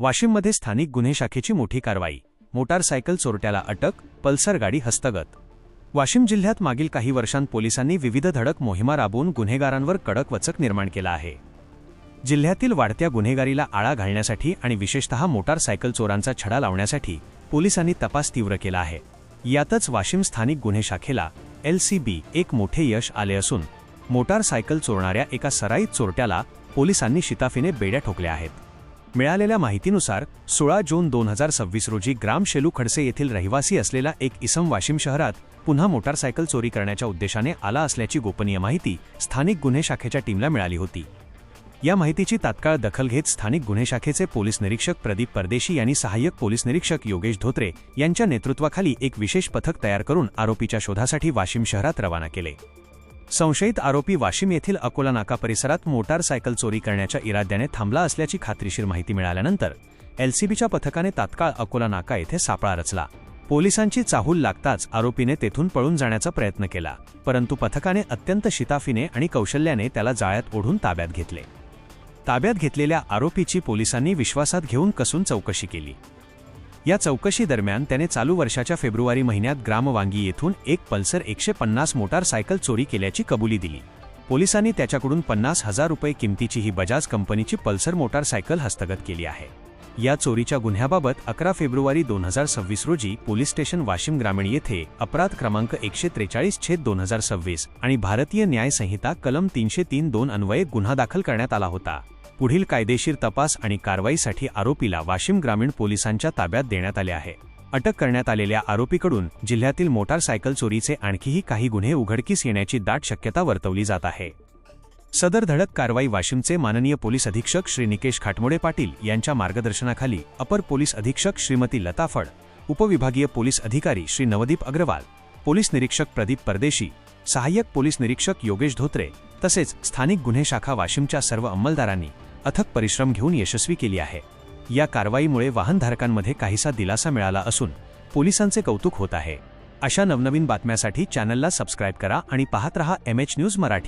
वाशिममध्ये स्थानिक गुन्हे शाखेची मोठी कारवाई, मोटारसायकल चोरट्याला अटक, पल्सर गाडी हस्तगत। वाशिम जिल्ह्यात मागील काही वर्षांत पोलिसांनी विविध धडक मोहिमा राबवून गुन्हेगारांवर कडक वचक निर्माण केला आहे। जिल्ह्यातील वाढत्या गुन्हेगारीला आळा घालण्यासाठी आणि विशेषतः मोटारसायकल चोरांचा छडा लावण्यासाठी पोलिसांनी तपास तीव्र केला आहे। यातच वाशिम स्थानिक गुन्हे शाखेला LCB एक मोठे यश आले असून मोटारसायकल चोरणाऱ्या एका सराईत चोरट्याला पोलिसांनी शिताफीने बेड्या ठोकल्या आहेत। मिळालेल्या माहितीनुसार 16 जून 2026 रोजी ग्राम शेलू खडसे येथील रहिवासी असलेला एक इसम वाशिम शहरात पुन्हा मोटारसायकल चोरी करण्याच्या उद्देशाने आला असल्याची गोपनीय माहिती स्थानिक गुन्हे शाखेच्या टीमला मिळाली होती। या माहितीची तात्काळ दखल घेत स्थानिक गुन्हे शाखेचे पोलीस निरीक्षक प्रदीप परदेशी यांनी सहाय्यक पोलीस निरीक्षक योगेश धोत्रे यांच्या नेतृत्वाखाली एक विशेष पथक तयार करून आरोपीच्या शोधासाठी वाशिम शहरात रवाना केले। संशयित आरोपी वाशिम येथील अकोला नाका परिसरात मोटारसायकल चोरी करण्याच्या इराद्याने थांबला असल्याची खात्रीशीर माहिती मिळाल्यानंतर LCBच्या पथकाने तात्काळ अकोला नाका येथे सापळा रचला। पोलिसांची चाहूल लागताच आरोपीने तेथून पळून जाण्याचा प्रयत्न केला, परंतु पथकाने अत्यंत शिताफीने आणि कौशल्याने त्याला जाळ्यात ओढून ताब्यात घेतले। ताब्यात घेतलेल्या आरोपीची पोलिसांनी विश्वासात घेऊन कसून चौकशी केली। या चौकशी दरम्यान त्याने चालू वर्षाच्या फेब्रुवारी महिन्यात ग्रामवांगी येथून एक पल्सर 150 मोटारसायकल चोरी केल्याची कबुली दिली। पोलिसांनी त्याच्याकडून 50,000 रुपये किमतीची ही बजाज कंपनीची पल्सर मोटारसायकल हस्तगत केली आहे। या चोरीच्या गुन्ह्याबाबत 11 फेब्रुवारी 2026 रोजी पोलीस स्टेशन वाशिम ग्रामीण येथे अपराध क्रमांक 143/2026 आणि भारतीय न्याय संहिता कलम 303(2) अन्वये गुन्हा दाखल करण्यात आला होता। पुढील कायदेशीर तपास आणि कारवाईसाठी आरोपीला वाशिम ग्रामीण पोलिसांच्या ताब्यात देण्यात आले आहे। अटक करण्यात आलेल्या आरोपीकडून जिल्ह्यातील मोटारसायकल चोरीचे आणखीही काही गुन्हे उघडकीस येण्याची दाट शक्यता वर्तवली जात आहे। सदर धडक कारवाई वाशिमचे माननीय पोलीस अधीक्षक श्री निकेश खाटमोडे पाटील यांच्या मार्गदर्शनाखाली अपर पोलीस अधीक्षक श्रीमती लता फड, उपविभागीय पोलीस अधिकारी श्री नवदीप अग्रवाल, पोलीस निरीक्षक प्रदीप परदेशी, सहाय्यक पोलीस निरीक्षक योगेश धोत्रे तसेच स्थानिक गुन्हे शाखा वाशिमच्या सर्व अंमलदारांनी अथक परिश्रम घेऊन यशस्वी केली आहे। या कारवाईमुळे वाहनधारकांमध्ये काहीसा दिलासा मिळाला असून पोलिसांचे कौतुक होत आहे। अशा नवनवीन बातम्यांसाठी चॅनलला सबस्क्राईब करा आणि पाहत रहा MH न्यूज मराठी।